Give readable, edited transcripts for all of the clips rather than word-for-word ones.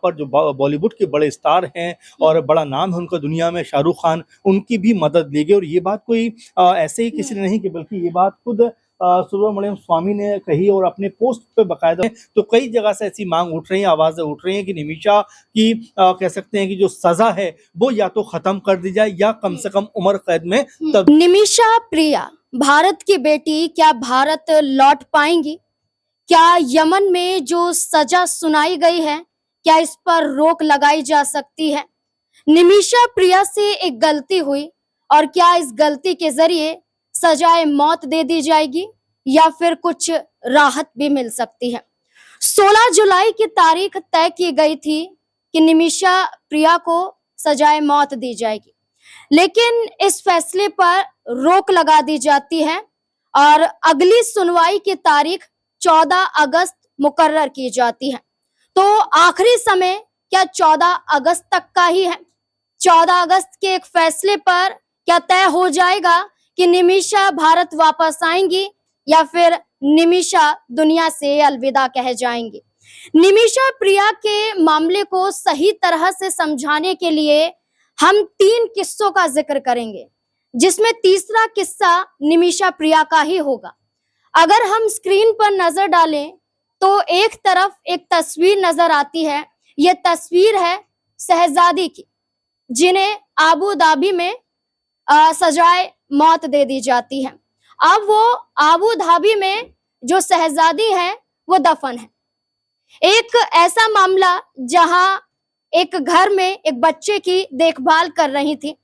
पर जो बॉलीवुड के बड़े स्टार हैं और बड़ा नाम है उनका दुनिया में, शाहरुख खान, उनकी भी मदद ली गई। और ये बात कोई ऐसे ही किसी ने नहीं की, बल्कि ये बात खुद सुब्रमण्यम स्वामी ने कही और अपने पोस्ट पे बकायदा। तो कई जगह से ऐसी मांग उठ रही है, आवाजें उठ रही हैं कि निमिषा की कह सकते हैं कि जो सजा है वो या तो खत्म कर दी जाए या कम से कम उम्र कैद में तब। निमिषा प्रिया भारत की बेटी क्या भारत लौट पाएंगी? क्या यमन में जो सजा सुनाई गई है, क्या इस पर रोक लगाई जा सकती है? निमिषा प्रिया से एक गलती हुई और क्या इस गलती के जरिए सजाए मौत दे दी जाएगी या फिर कुछ राहत भी मिल सकती है? 16 जुलाई की तारीख तय की गई थी कि निमिषा प्रिया को सजाए मौत दी जाएगी, लेकिन इस फैसले पर रोक लगा दी जाती है और अगली सुनवाई की तारीख 14 अगस्त मुकर्रर की जाती है। तो आखिरी समय क्या 14 अगस्त तक का ही है? 14 अगस्त के एक फैसले पर क्या तय हो जाएगा कि निमिषा भारत वापस आएंगी या फिर निमिषा दुनिया से अलविदा कह जाएंगी? निमिषा प्रिया के मामले को सही तरह से समझाने के लिए हम 3 किस्सों का जिक्र करेंगे, जिसमें तीसरा किस्सा निमिषा प्रिया का ही होगा। अगर हम स्क्रीन पर नजर डालें तो एक तरफ एक तस्वीर नजर आती है। यह तस्वीर है शहजादी की, जिन्हें आबू धाबी में सजाए मौत दे दी जाती है। अब वो आबू धाबी में जो शहजादी है वो दफन है। एक ऐसा मामला जहां एक घर में एक बच्चे की देखभाल कर रही थी,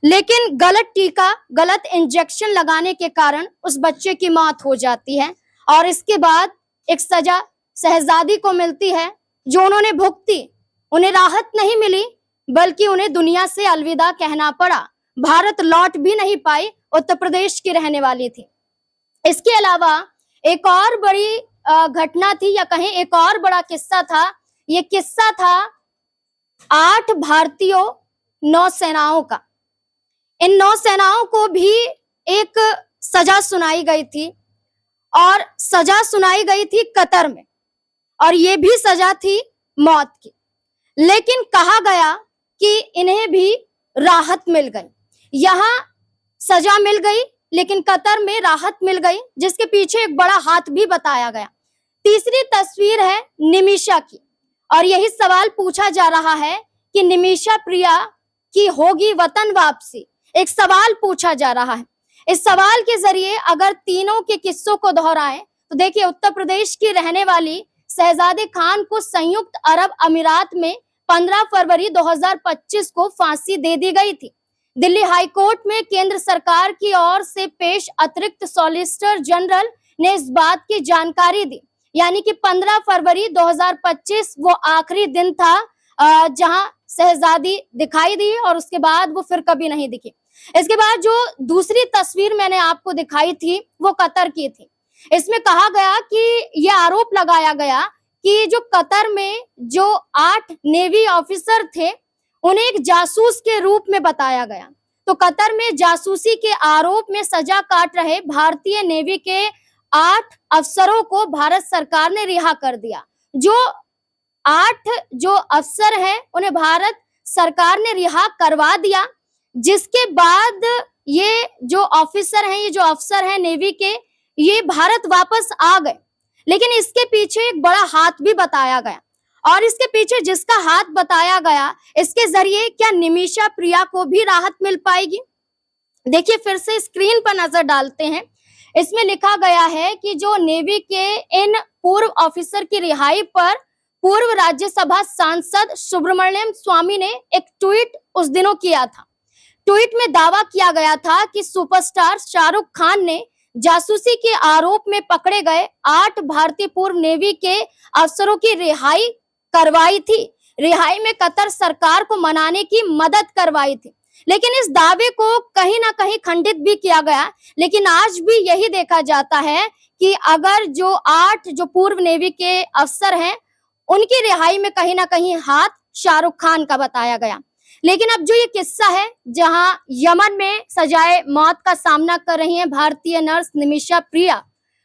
लेकिन गलत टीका, गलत इंजेक्शन लगाने के कारण उस बच्चे की मौत हो जाती है और इसके बाद एक सजा शहजादी को मिलती है जो उन्होंने भुगती। उन्हें राहत नहीं मिली बल्कि उन्हें दुनिया से अलविदा कहना पड़ा। भारत लौट भी नहीं पाई, उत्तर प्रदेश की रहने वाली थी। इसके अलावा एक और बड़ी घटना थी, या कहें एक और बड़ा किस्सा था। ये किस्सा था 8 भारतीय नौसेनाओं का। इन नौसेनाओं को भी एक सजा सुनाई गई थी और सजा सुनाई गई थी कतर में, और ये भी सजा थी मौत की। लेकिन कहा गया कि इन्हें भी राहत मिल गई। यहाँ सजा मिल गई लेकिन कतर में राहत मिल गई, जिसके पीछे एक बड़ा हाथ भी बताया गया। तीसरी तस्वीर है निमिषा की, और यही सवाल पूछा जा रहा है कि निमिषा प्रिया की होगी वतन वापसी। एक सवाल पूछा जा रहा है। इस सवाल के जरिए अगर तीनों के किस्सों को दोहराएं तो देखिए, उत्तर प्रदेश की रहने वाली शहजादे खान को संयुक्त अरब अमीरात में 15 फरवरी 2025 को फांसी दे दी गई थी। दिल्ली हाई कोर्ट में केंद्र सरकार की ओर से पेश अतिरिक्त सॉलिसिटर जनरल ने इस बात की जानकारी दी, यानी कि 15 फरवरी 2025 वो आखिरी दिन था जहां शहजादी दिखाई दी और उसके बाद वो फिर कभी नहीं दिखी। इसके बाद जो दूसरी तस्वीर मैंने आपको दिखाई थी वो कतर की थी। इसमें कहा गया कि यह आरोप लगाया गया कि जो कतर में जो 8 नेवी ऑफिसर थे उन्हें एक जासूस के रूप में बताया गया। तो कतर में जासूसी के आरोप में सजा काट रहे भारतीय नेवी के 8 अफसरों को भारत सरकार ने रिहा कर दिया। जो 8 जो अफसर हैं उन्हें भारत सरकार ने रिहा करवा दिया, जिसके बाद ये जो ऑफिसर हैं, ये जो अफसर हैं नेवी के, ये भारत वापस आ गए। लेकिन इसके पीछे एक बड़ा हाथ भी बताया गया, और इसके पीछे जिसका हाथ बताया गया, इसके जरिए क्या निमिषा प्रिया को भी राहत मिल पाएगी? देखिए, फिर से स्क्रीन पर नजर डालते हैं। इसमें लिखा गया है कि जो नेवी के इन पूर्व ऑफिसर की रिहाई पर पूर्व राज्यसभा सांसद सुब्रमण्यम स्वामी ने एक ट्वीट उस दिनों किया था। ट्वीट में दावा किया गया था कि सुपरस्टार शाहरुख खान ने जासूसी के आरोप में पकड़े गए 8 भारतीय पूर्व नेवी के अफसरों की रिहाई करवाई थी। रिहाई में कतर सरकार को मनाने की मदद करवाई थी। लेकिन इस दावे को कहीं ना कहीं खंडित भी किया गया। लेकिन आज भी यही देखा जाता है कि अगर जो 8 जो पूर्व नेवी के अफसर हैं उनकी रिहाई में कहीं ना कहीं हाथ शाहरुख खान का बताया गया। लेकिन अब जो ये किस्सा है जहां यमन में सजाए मौत का सामना कर रही हैं भारतीय नर्स निमिषा प्रिया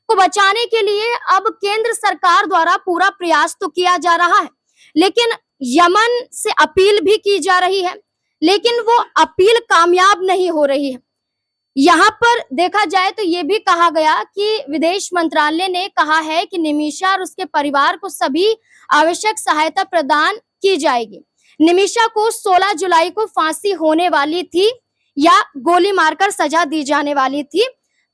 को बचाने के लिए अब केंद्र सरकार द्वारा पूरा प्रयास तो किया जा रहा है, लेकिन यमन से अपील भी की जा रही है, लेकिन वो अपील कामयाब नहीं हो रही है। यहाँ पर देखा जाए तो ये भी कहा गया कि विदेश मंत्रालय ने कहा है कि निमिषा और उसके परिवार को सभी आवश्यक सहायता प्रदान की जाएगी। निमिषा को 16 जुलाई को फांसी होने वाली थी या गोली मारकर सजा दी जाने वाली थी,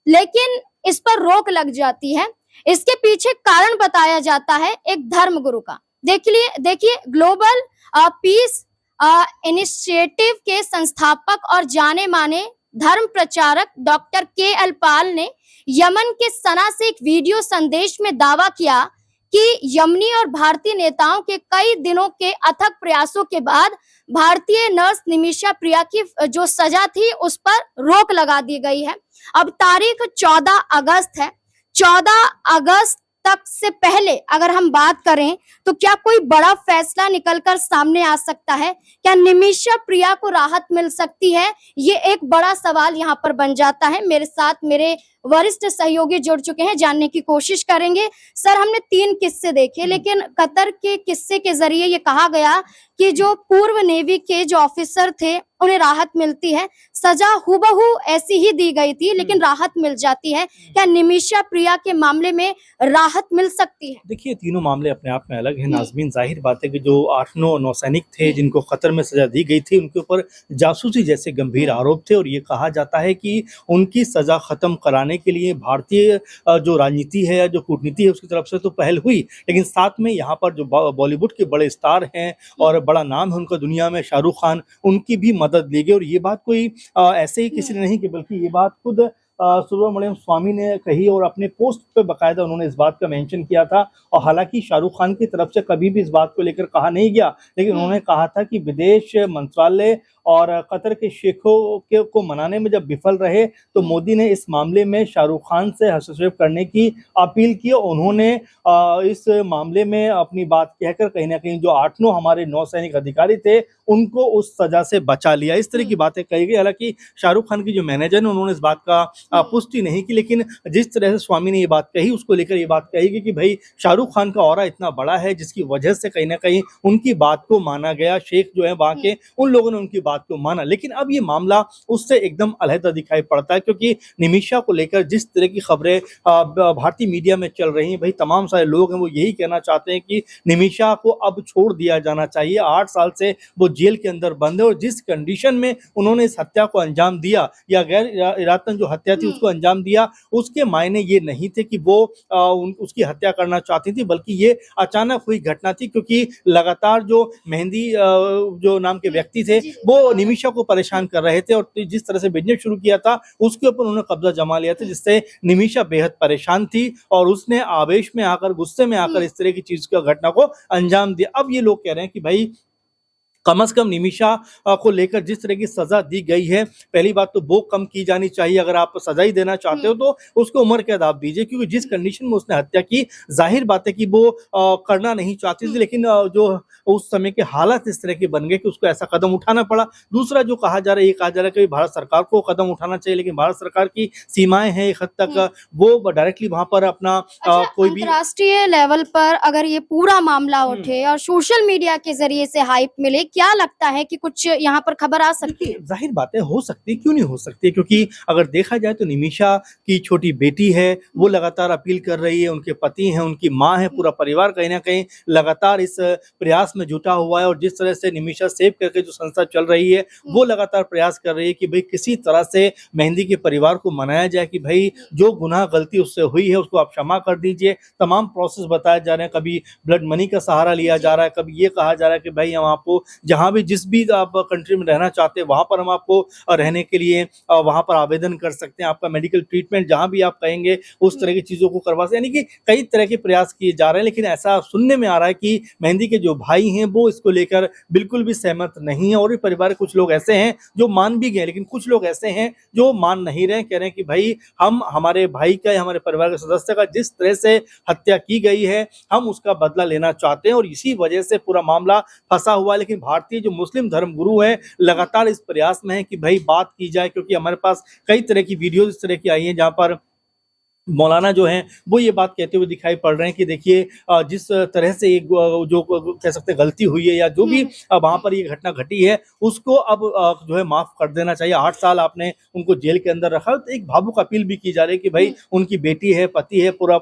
लेकिन इस पर रोक लग जाती है। इसके पीछे कारण बताया जाता है एक धर्मगुरु का। देखिए ग्लोबल पीस इनिशिएटिव के संस्थापक और जाने माने धर्म प्रचारक डॉक्टर के.एल. पाल ने यमन के सना से एक वीडियो संदेश में दावा किया कि यमनी और भारतीय नेताओं के कई दिनों के अथक प्रयासों के बाद भारतीय नर्स निमिषा प्रिया की जो सजा थी उस पर रोक लगा दी गई है। अब तारीख 14 अगस्त है। 14 अगस्त तक से पहले अगर हम बात करें तो क्या कोई बड़ा फैसला निकलकर सामने आ सकता है? क्या निमिषा प्रिया को राहत मिल सकती है? ये एक बड़ा सवाल यहाँ पर बन जाता है। मेरे साथ मेरे वरिष्ठ सहयोगी जुड़ चुके हैं, जानने की कोशिश करेंगे। सर, हमने 3 किस्से देखे, लेकिन कतर के किस्से के जरिए ये कहा गया कि जो पूर्व नेवी के जो ऑफिसर थे उन्हें राहत मिलती है। सजा हुबहू ऐसी ही दी गई थी, लेकिन राहत मिल जाती है। क्या निमिषा प्रिया के मामले में राहत मिल सकती है? देखिए, तीनों मामले अपने आप में अलग हैं नाज़मीन। जाहिर बात है कि जो 8-9 नौसैनिक थे जिनको कतर में सजा दी गई थी, उनके ऊपर जासूसी जैसे गंभीर आरोप थे और ये कहा जाता है कि उनकी सजा खत्म कराने के लिए भारतीय जो राजनीति है या जो कूटनीति है उसकी तरफ से तो पहल हुई, लेकिन साथ में यहाँ पर जो बॉलीवुड के बड़े स्टार हैं और बड़ा नाम है उनका दुनिया में, शाहरुख खान, उनकी भी मदद ली गई। और ये बात कोई ऐसे ही किसी ने नहीं की, बल्कि ये बात खुद सुब्रमण्यम स्वामी ने कही और अपने पोस्ट पे बाकायदा उन्होंने इस बात का मेंशन किया था। और हालांकि शाहरुख खान की तरफ से कभी भी इस बात को लेकर कहा नहीं गया, लेकिन उन्होंने कहा था कि विदेश मंत्रालय और कतर के शेखों को मनाने में जब विफल रहे तो मोदी ने इस मामले में शाहरुख खान से हस्तक्षेप करने की अपील की। उन्होंने इस मामले में अपनी बात कहकर कहीं ना कहीं जो 8-9 हमारे नौसैनिक अधिकारी थे उनको उस सजा से बचा लिया। इस तरह की बातें कही गई। हालांकि शाहरुख खान की जो मैनेजर है उन्होंने इस बात का पुष्टि नहीं की, लेकिन जिस तरह से स्वामी ने ये बात कही उसको लेकर ये बात कही गई कि भाई शाहरुख खान का ऑरा इतना बड़ा है जिसकी वजह से कहीं ना कहीं उनकी बात को माना गया। शेख जो है वहां के, उन लोगों ने उनकी बात को माना। लेकिन अब ये मामला उससे एकदम अलहदा दिखाई पड़ता है, क्योंकि निमिषा को लेकर जिस तरह की खबरें भारतीय मीडिया में चल रही हैं, भाई तमाम सारे लोग हैं वो यही कहना चाहते हैं कि निमिषा को अब छोड़ दिया जाना चाहिए। 8 साल से वो जेल के अंदर बंद है और जिस कंडीशन में उन्होंने इस हत्या को अंजाम दिया या गैर इरादतन जो हत्या थी उसको अंजाम दिया, उसके मायने ये नहीं थे कि वो उसकी हत्या करना चाहती थी, बल्कि ये अचानक हुई घटना थी। क्योंकि लगातार जो मेहंदी जो नाम के व्यक्ति थे वो निमिषा को परेशान कर रहे थे और जिस तरह से बिजनेस शुरू किया था उसके ऊपर उन्होंने कब्जा जमा लिया था, जिससे निमिषा बेहद परेशान थी और उसने आवेश में आकर, गुस्से में आकर इस तरह की चीज की घटना को अंजाम दिया। अब ये लोग कह रहे हैं कि भाई कम से कम निमिषा को लेकर जिस तरह की सजा दी गई है, पहली बात तो वो कम की जानी चाहिए। अगर आप सजा ही देना चाहते हो तो उसको उम्र कैद आप दीजिए, क्योंकि जिस कंडीशन में उसने हत्या की, जाहिर बात है कि वो करना नहीं चाहती थी, लेकिन जो उस समय के हालात इस तरह के बन गए कि उसको ऐसा कदम उठाना पड़ा। दूसरा जो कहा जा रहा है, ये कहा जा रहा है कि भारत सरकार को कदम उठाना चाहिए, लेकिन भारत सरकार की सीमाएं हैं एक हद तक, वो डायरेक्टली वहां पर अपना कोई भी अंतर्राष्ट्रीय लेवल पर अगर ये पूरा मामला उठे और सोशल मीडिया के जरिए से हाइप मिले, क्या लगता है कि कुछ यहाँ पर खबर आ सकती है? जाहिर बात है हो सकती है, क्यों नहीं हो सकती, क्योंकि अगर देखा जाए तो निमिषा की छोटी बेटी है, वो लगातार अपील कर रही है, उनके पति हैं, उनकी माँ है, पूरा परिवार कहीं ना कहीं लगातार इस प्रयास में जुटा हुआ है। और जिस तरह से निमिषा सेव करके जो संस्था चल रही है वो लगातार प्रयास कर रही है कि भाई किसी तरह से मेहंदी के परिवार को मनाया जाए कि भाई जो गुनाह गलती उससे हुई है उसको आप क्षमा कर दीजिए। तमाम प्रोसेस बताए जा रहे हैं, कभी ब्लड मनी का सहारा लिया जा रहा है, कभी ये कहा जा रहा है कि भाई हम आपको जहाँ भी जिस भी आप कंट्री में रहना चाहते हैं वहां पर हम आपको रहने के लिए वहां पर आवेदन कर सकते हैं, आपका मेडिकल ट्रीटमेंट जहां भी आप कहेंगे उस तरह की चीजों को करवा सकते हैं। यानी कि कई तरह के प्रयास किए जा रहे हैं, लेकिन ऐसा सुनने में आ रहा है कि मेहंदी के जो भाई हैं वो इसको लेकर बिल्कुल भी सहमत नहीं है। और भी परिवार के कुछ लोग ऐसे हैं जो मान भी गए, लेकिन कुछ लोग ऐसे हैं जो मान नहीं रहे, कह रहे हैं कि भाई हम हमारे भाई का या हमारे परिवार के सदस्य का जिस तरह से हत्या की गई है हम उसका बदला लेना चाहते हैं और इसी वजह से पूरा मामला फंसा हुआ है। लेकिन भारतीय जो मुस्लिम धर्म गुरु है लगातार इस प्रयास में है कि भाई बात की जाए, क्योंकि हमारे पास कई तरह की वीडियोस इस तरह की आई हैं जहां पर मौलाना जो हैं वो ये बात कहते हुए दिखाई पड़ रहे हैं कि देखिए जिस तरह से एक जो कह सकते हैं गलती हुई है या जो भी वहाँ पर ये घटना घटी है उसको अब जो है माफ कर देना चाहिए। 8 साल आपने उनको जेल के अंदर रखा, तो एक भावुक अपील भी की जा रही है कि भाई उनकी बेटी है, पति है, पूरा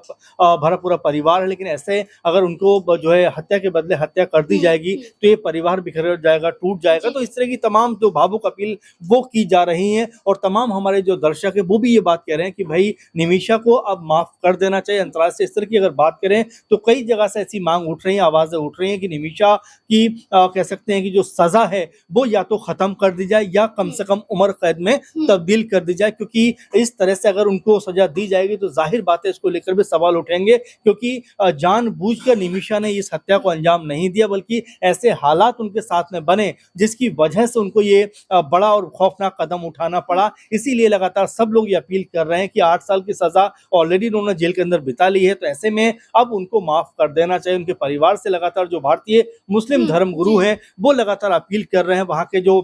भरा पूरा परिवार है, लेकिन ऐसे अगर उनको जो है हत्या के बदले हत्या कर दी जाएगी तो ये परिवार बिखर जाएगा, टूट जाएगा। तो इस तरह की तमाम जो भावुक अपील वो की जा रही है और तमाम हमारे जो दर्शक है वो भी ये बात कह रहे हैं कि भाई निमिषा को अब माफ कर देना चाहिए। अंतर्राष्ट्रीय स्तर की अगर बात करें तो कई जगह से ऐसी मांग उठ रही है, आवाजें उठ रही हैं कि निमिषा की कह सकते हैं कि जो सजा है वो या तो खत्म कर दी जाए या कम से कम उम्र कैद में तब्दील कर दी जाए, क्योंकि इस तरह से अगर उनको सजा दी जाएगी तो जाहिर बात है इसको लेकर भी सवाल उठेंगे, क्योंकि जानबूझकर निमिषा ने इस हत्या को अंजाम नहीं दिया, बल्कि ऐसे हालात उनके साथ में बने जिसकी वजह से उनको ये बड़ा और खौफनाक कदम उठाना पड़ा। इसीलिए लगातार सब लोग ये अपील कर रहे हैं कि 8 साल की सजा ऑलरेडी उन्होंने जेल के अंदर बिता ली है, तो ऐसे में अब उनको माफ कर देना चाहिए। उनके परिवार से लगातार जो भारतीय मुस्लिम धर्मगुरु हैं वो लगातार अपील कर रहे हैं, वहाँ के जो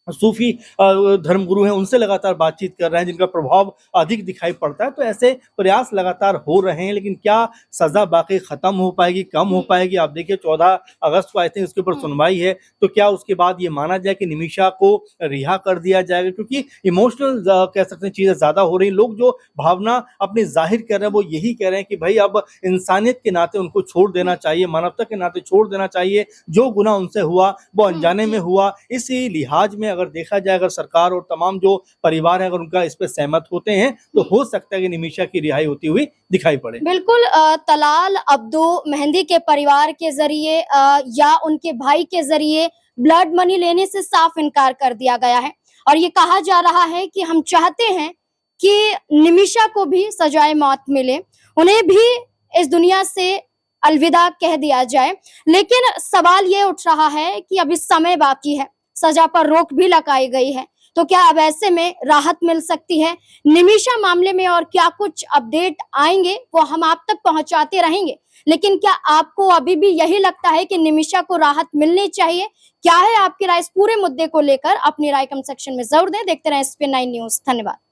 सूफी धर्मगुरु हैं उनसे लगातार बातचीत कर रहे हैं जिनका प्रभाव अधिक दिखाई पड़ता है। तो ऐसे प्रयास लगातार हो रहे हैं, लेकिन क्या सजा वाकई खत्म हो पाएगी, कम हो पाएगी? आप देखिए 14 अगस्त को आई थिंक उसके ऊपर सुनवाई है, तो क्या उसके बाद ये माना जाए कि निमिषा को रिहा कर दिया जाएगा? क्योंकि इमोशनल कह सकते हैं चीजें ज्यादा हो रही, लोग जो भावना अपनी जाहिर कर रहे हैं वो यही कह रहे हैं कि भाई अब इंसानियत के नाते उनको छोड़ देना चाहिए, मानवता के नाते छोड़ देना चाहिए। जो गुनाह उनसे हुआ वो अनजाने में हुआ। इसी लिहाज में अगर देखा जाए, अगर सरकार और तमाम जो परिवार है अगर उनका इस पे सहमत होते हैं तो हो सकता है कि निमिषा की रिहाई होती हुई दिखाई पड़े। बिल्कुल तलाल अब्दू मेहंदी के परिवार के जरिए या उनके भाई के जरिए ब्लड मनी लेने से साफ इनकार कर दिया गया है और ये कहा जा रहा है कि हम चाहते हैं कि निमिषा को भी सजाए मौत मिले, उन्हें भी इस दुनिया से अलविदा कह दिया जाए। लेकिन सवाल ये उठ रहा है कि अभी समय बाकी है, सजा पर रोक भी लगाई गई है, तो क्या अब ऐसे में राहत मिल सकती है? निमिषा मामले में और क्या कुछ अपडेट आएंगे वो हम आप तक पहुंचाते रहेंगे, लेकिन क्या आपको अभी भी यही लगता है कि निमिषा को राहत मिलनी चाहिए? क्या है आपकी राय इस पूरे मुद्दे को लेकर? अपनी राय कमेंट सेक्शन में जरूर दें। देखते रहें SP9 न्यूज। धन्यवाद।